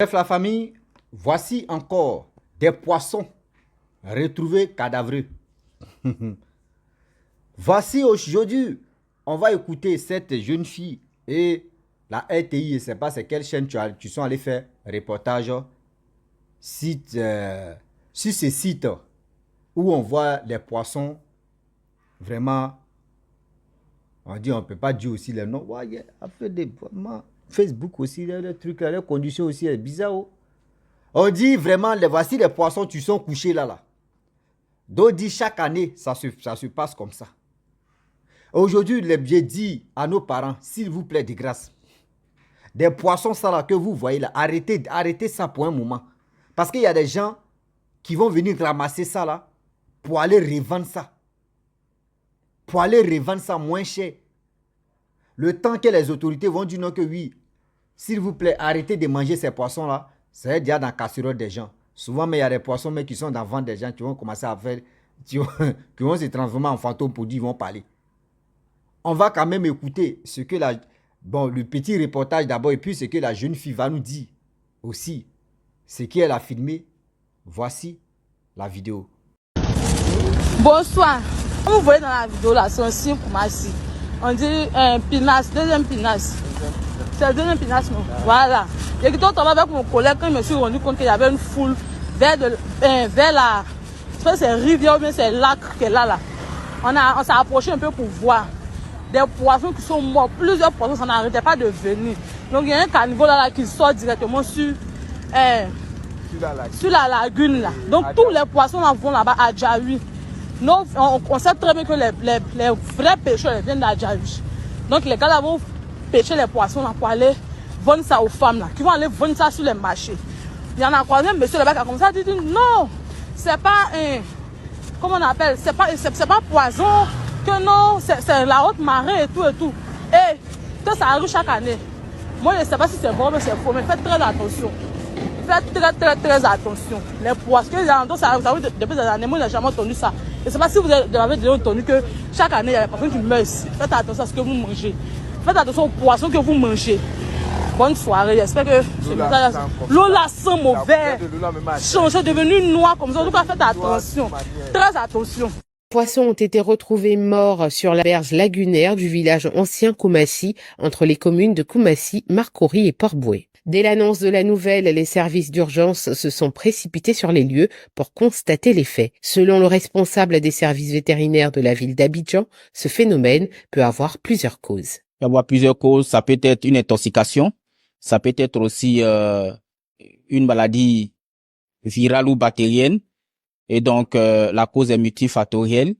Bref, la famille, voici encore des poissons retrouvés cadavreux. Voici aujourd'hui, on va écouter cette jeune fille et la RTI, je ne sais pas c'est quelle chaîne tu sont allés faire reportage site, sur ce site où on voit les poissons vraiment, on dit on ne peut pas dire aussi les noms. Ouais, yeah, a fait des vraiment, Facebook aussi, les trucs, les conditions aussi, c'est bizarre. Oh. On dit vraiment, voici les poissons, tu sont couchés là. Donc dit chaque année, ça se passe comme ça. Aujourd'hui, j'ai dit à nos parents, s'il vous plaît, de grâce, des poissons ça là que vous voyez là, arrêtez ça pour un moment. Parce qu'il y a des gens qui vont venir ramasser ça là pour aller revendre ça. Pour aller revendre ça moins cher. Le temps que les autorités vont dire non que oui, s'il vous plaît, arrêtez de manger ces poissons là, c'est déjà dans la casserole des gens. Souvent, mais il y a des poissons mais qui sont dans le ventre des gens qui vont commencer à faire, qui vont se transformer en fantômes pour dire ils vont parler. On va quand même écouter ce que le petit reportage d'abord et puis ce que la jeune fille va nous dire aussi. Ce qu'elle a filmé. Voici la vidéo. Bonsoir. Comme vous voyez dans la vidéo là, c'est un signe Koumassi. On dit pinasse, deuxième pinasse. C'est le deuxième pinasse, non? Voilà. Et quand on va avec mon collègue, quand je me suis rendu compte qu'il y avait une foule vers la. Je sais pas si c'est rivière ou bien c'est lac qu'elle a là. On s'est approché un peu pour voir des poissons qui sont morts. Plusieurs poissons, ça n'arrêtait pas de venir. Donc il y a un caniveau là qui sort directement sur la lagune là. Donc tous les poissons là vont là-bas à Djaoui. On sait très bien que les vrais pêcheurs viennent d'Adjaoui. Donc les gars là vont pêcher les poissons là pour aller vendre ça aux femmes là, qui vont aller vendre ça sur les marchés. Il y en a quoi même monsieur là-bas qui a commencé à dire non, c'est pas comment on appelle, c'est pas poison, que non, c'est la haute marée et tout et tout. Et que ça arrive chaque année. Moi je ne sais pas si c'est vrai mais c'est faux, mais faites très attention. Faites très attention. Les poissons, ça arrive depuis des années, moi je n'ai jamais entendu ça. Je ne sais pas si vous avez déjà entendu que chaque année, il y a des personnes qui meurent ici. Faites attention à ce que vous mangez. Faites attention aux poissons que vous mangez. Bonne soirée. J'espère que l'eau là sent mauvais. C'est devenu noir comme ça. En tout cas, faites attention. Très attention. Les poissons ont été retrouvés morts sur la berge lagunaire du village ancien Koumassi, entre les communes de Koumassi, Marcory et Port-Bouët. Dès l'annonce de la nouvelle, les services d'urgence se sont précipités sur les lieux pour constater les faits. Selon le responsable des services vétérinaires de la ville d'Abidjan, ce phénomène peut avoir plusieurs causes. Il peut y avoir plusieurs causes. Ça peut être une intoxication. Ça peut être aussi une maladie virale ou bactérienne. Et donc, la cause est multifactorielle.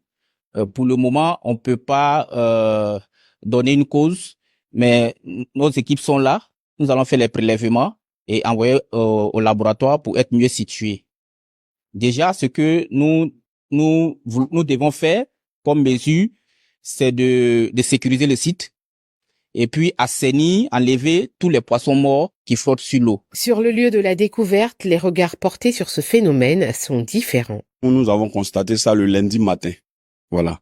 Pour le moment, on peut pas donner une cause, mais nos équipes sont là. Nous allons faire les prélèvements et envoyer au laboratoire pour être mieux situés. Déjà, ce que nous devons faire comme mesure, c'est de sécuriser le site et puis assainir, enlever tous les poissons morts qui flottent sur l'eau. Sur le lieu de la découverte, les regards portés sur ce phénomène sont différents. Nous avons constaté ça le lundi matin. Voilà.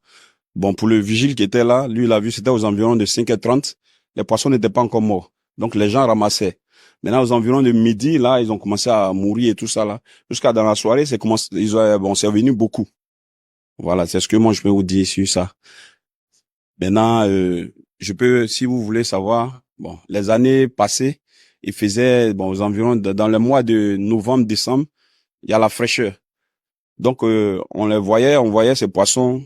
Bon, pour le vigile qui était là, lui, il a vu, c'était aux environs de 5h30. Les poissons n'étaient pas encore morts. Donc, les gens ramassaient. Maintenant, aux environs de midi, là, ils ont commencé à mourir et tout ça, là. Jusqu'à dans la soirée, c'est revenu beaucoup. Voilà, c'est ce que moi, je peux vous dire sur ça. Maintenant, je peux, si vous voulez savoir, bon, les années passées, il faisait, aux environs, dans le mois de novembre, décembre, il y a la fraîcheur. Donc, on voyait ces poissons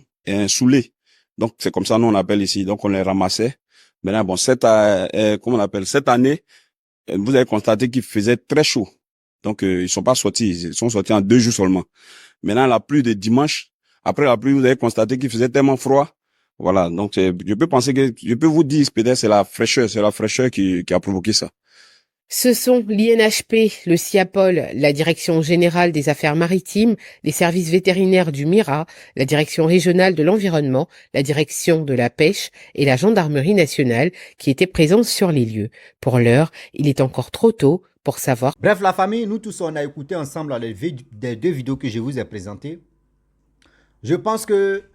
saoulés. Donc, c'est comme ça, nous, on appelle ici. Donc, on les ramassait. Maintenant, cette année, vous avez constaté qu'il faisait très chaud. Donc, ils sont pas sortis. Ils sont sortis en 2 jours seulement. Maintenant, la pluie de dimanche, après la pluie, vous avez constaté qu'il faisait tellement froid. Voilà. Donc, je peux vous dire, peut-être, c'est la fraîcheur qui a provoqué ça. Ce sont l'INHP, le SIAPOL, la Direction générale des affaires maritimes, les services vétérinaires du MIRA, la Direction régionale de l'environnement, la Direction de la pêche et la Gendarmerie nationale qui étaient présents sur les lieux. Pour l'heure, il est encore trop tôt pour savoir. Bref, la famille, nous tous, on a écouté ensemble les 2 vidéos que je vous ai présentées. Je pense que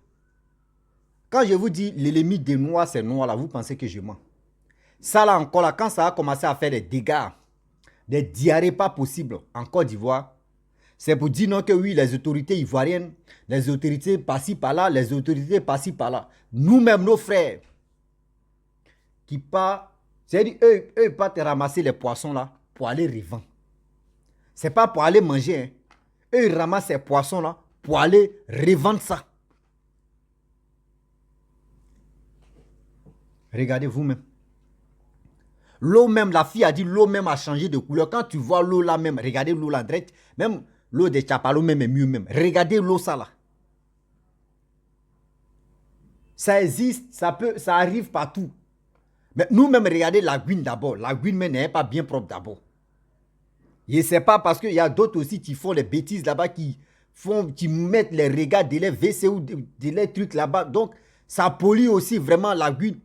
quand je vous dis les limites des noirs, c'est noir là, vous pensez que je mens. Ça là encore, là, quand ça a commencé à faire des dégâts, des diarrhées pas possibles en Côte d'Ivoire. C'est pour dire non que oui, les autorités ivoiriennes, les autorités par-ci par-là, les autorités par-ci par-là. Nous-mêmes, nos frères, qui partent, c'est-à-dire eux partent ramasser les poissons là pour aller revendre. C'est pas pour aller manger. Hein. Eux, ils ramassent ces poissons là pour aller revendre ça. Regardez vous-même. L'eau même, la fille a dit l'eau même a changé de couleur. Quand tu vois l'eau là même, regardez l'eau là direct, même l'eau de Chapalo même est mieux même. Regardez l'eau ça là. Ça existe, ça arrive partout. Mais nous-mêmes, regardez la Guine d'abord. La Guine même n'est pas bien propre d'abord. Et c'est pas parce qu'il y a d'autres aussi qui font les bêtises là-bas, qui mettent les regards de les WC ou de les trucs là-bas. Donc, ça pollue aussi vraiment la Guine.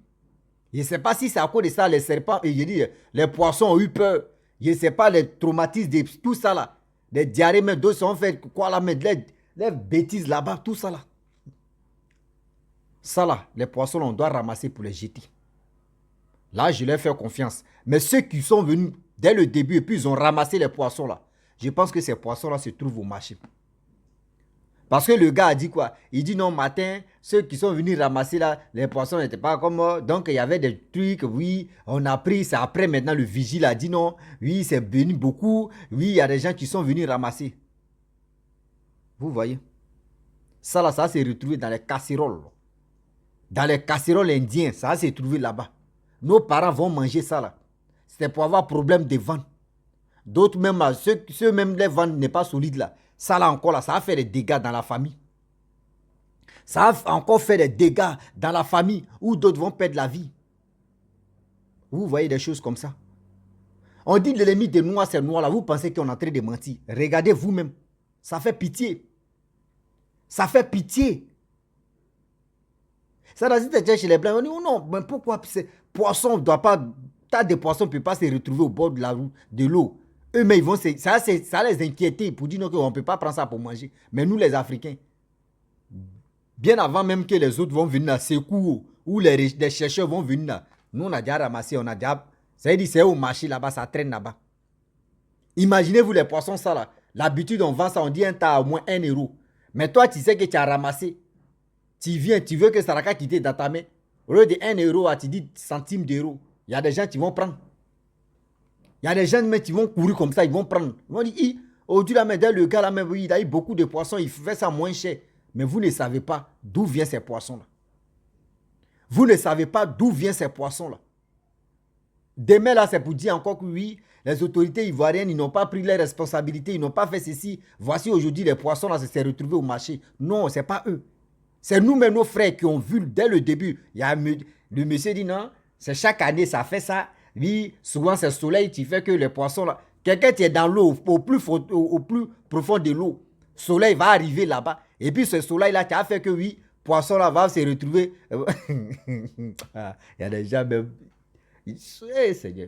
Je ne sais pas si c'est à cause de ça, les serpents, et je dis, les poissons ont eu peur. Je ne sais pas, les traumatismes, tout ça là. Les diarrhées, même d'autres sont fait quoi là, mais les bêtises là-bas, tout ça là. Ça là, les poissons, on doit ramasser pour les jeter. Là, je leur fais confiance. Mais ceux qui sont venus dès le début et puis ils ont ramassé les poissons là, je pense que ces poissons là se trouvent au marché. Parce que le gars a dit quoi? Il dit non, matin, ceux qui sont venus ramasser là, les poissons n'étaient pas comme moi. Donc il y avait des trucs, oui, on a pris, c'est après maintenant le vigile a dit non, oui, c'est venu beaucoup, oui, il y a des gens qui sont venus ramasser. Vous voyez? Ça là, ça s'est retrouvé dans les casseroles. Dans les casseroles indiens, ça s'est trouvé là-bas. Nos parents vont manger ça là. C'est pour avoir problème de vente. D'autres même là, ceux même les ventes n'est pas solide là. Ça là encore là, ça a fait des dégâts dans la famille. Ça a encore fait des dégâts dans la famille où d'autres vont perdre la vie. Vous voyez des choses comme ça. On dit l'ennemi des noirs, c'est noir là. Vous pensez qu'on est en train de mentir. Regardez vous-même. Ça fait pitié. Ça fait pitié. Ça doit être chez les blancs. On dit oh non, mais pourquoi ces poissons ne doivent pas. Tas de poissons ne peuvent pas se retrouver au bord de l'eau. Eux, mais ils vont, ça les inquiéter pour dire qu'on ne peut pas prendre ça pour manger. Mais nous, les Africains, bien avant même que les autres vont venir à Secours, ou les chercheurs vont venir là, nous, on a déjà ramassé, on a déjà. Ça veut dire c'est au marché là-bas, ça traîne là-bas. Imaginez-vous les poissons, ça là. L'habitude, on vend ça, on dit un tas à au moins 1 euro. Mais toi, tu sais que tu as ramassé. Tu viens, tu veux que ça n'a qu'à quitter dans ta main. Au lieu de 1 euro, tu dis centimes d'euros. Il y a des gens qui vont prendre. Il y a des gens qui vont courir comme ça, ils vont prendre. Ils vont dire, aujourd'hui, là, le gars, là, même, il a eu beaucoup de poissons, il fait ça moins cher. Mais vous ne savez pas d'où viennent ces poissons-là. Vous ne savez pas d'où viennent ces poissons-là. Demain, là, c'est pour dire encore que oui, les autorités ivoiriennes, ils n'ont pas pris les responsabilités, ils n'ont pas fait ceci. Voici aujourd'hui les poissons, là, se sont retrouvés au marché. Non, ce n'est pas eux. C'est nous-mêmes, nos frères, qui ont vu dès le début. Il y a le monsieur dit non, c'est chaque année, ça fait ça. Oui, souvent c'est le soleil qui fait que les poissons là. Quelqu'un qui est dans l'eau, au plus profond de l'eau, le soleil va arriver là-bas. Et puis ce soleil là qui a fait que oui, poisson là va se retrouver. Il y a des gens même. Seigneur.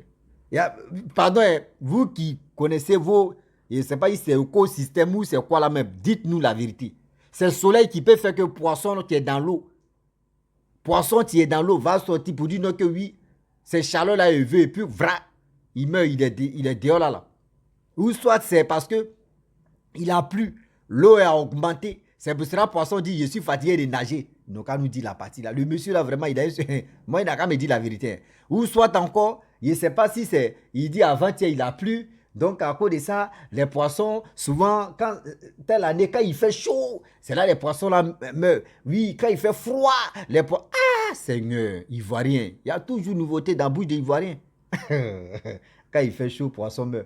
Pardon, vous qui connaissez vos. Je ne sais pas si c'est écosystème ou c'est quoi là même. Dites-nous la vérité. C'est le soleil qui peut faire que le poisson qui est dans l'eau. Poisson qui est dans l'eau va sortir pour dire non que oui. C'est chaleur là élevé et puis vra, il meurt, il est dehors là. Ou soit c'est parce que il a plu, l'eau a augmenté. C'est pour cela que le poisson dit je suis fatigué de nager. Donc quand nous dit la partie là, le monsieur là vraiment moi il n'a qu'à me dire la vérité. Ou soit encore, je ne sais pas si c'est, il dit avant-hier il a plu. Donc à cause de ça, les poissons, souvent, telle année, quand il fait chaud, c'est là les poissons là meurent. Oui, quand il fait froid, les poissons. Ah, Seigneur, Ivoirien. Il y a toujours nouveauté dans la bouche des Ivoiriens. Quand il fait chaud, poisson meurt.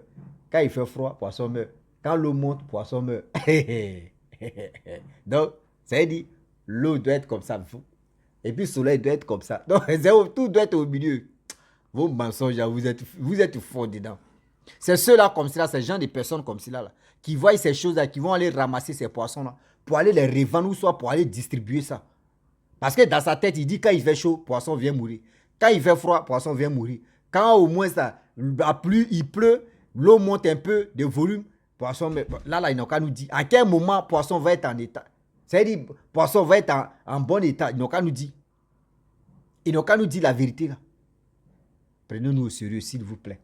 Quand il fait froid, poisson meurt. Quand l'eau monte, poisson meurt. Donc, ça veut dire, l'eau doit être comme ça. Et puis le soleil doit être comme ça. Donc, tout doit être au milieu. Vos mensonges, vous êtes forts dedans. C'est ceux-là comme cela, ces gens de personnes comme cela, là, qui voient ces choses-là, qui vont aller ramasser ces poissons-là, pour aller les revendre ou soit pour aller distribuer ça. Parce que dans sa tête, il dit quand il fait chaud, poisson vient mourir. Quand il fait froid, poisson vient mourir. Quand au moins ça, il pleut, l'eau monte un peu de volume, poisson, là, il n'a qu'à nous dire à quel moment poisson va être en état. C'est-à-dire, poisson va être en bon état, il n'a qu'à nous dire. Il n'a qu'à nous dire la vérité là. Prenez-nous au sérieux, s'il vous plaît.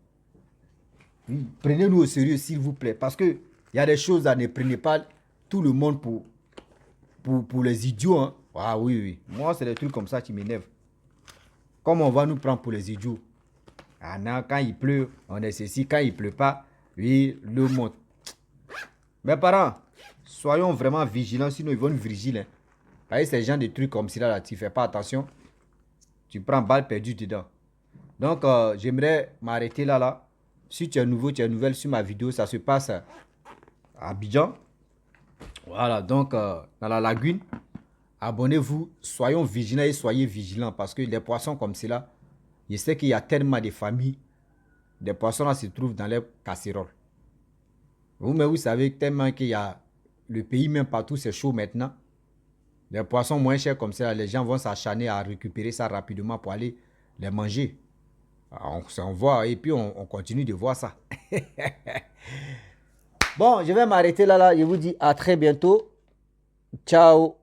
Oui, prenez-nous au sérieux, s'il vous plaît. Parce que il y a des choses à ne prenez pas tout le monde pour les idiots. Hein. Ah oui, oui. Moi, c'est des trucs comme ça qui m'énervent. Comment on va nous prendre pour les idiots? Ah non, quand il pleut, on est ceci. Quand il pleut pas, oui, le monde. Mes parents, soyons vraiment vigilants, sinon ils vont nous vigiler. Hein. Vous voyez, ces gens de trucs comme ça, là, tu fais pas attention. Tu prends balle perdue dedans. Donc, j'aimerais m'arrêter là. Si tu es nouveau, tu es nouvelle sur ma vidéo, ça se passe à Abidjan. Voilà, donc, dans la lagune. Abonnez-vous, soyons vigilants et soyez vigilants parce que les poissons comme cela, je sais qu'il y a tellement de familles, des poissons là se trouvent dans les casseroles. Vous-même, vous savez tellement qu'il y a le pays, même partout, c'est chaud maintenant. Les poissons moins chers comme ça, les gens vont s'acharner à récupérer ça rapidement pour aller les manger. On voit et puis on continue de voir ça. Bon, je vais m'arrêter là. Je vous dis à très bientôt. Ciao.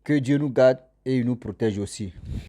Que Dieu nous garde et il nous protège aussi.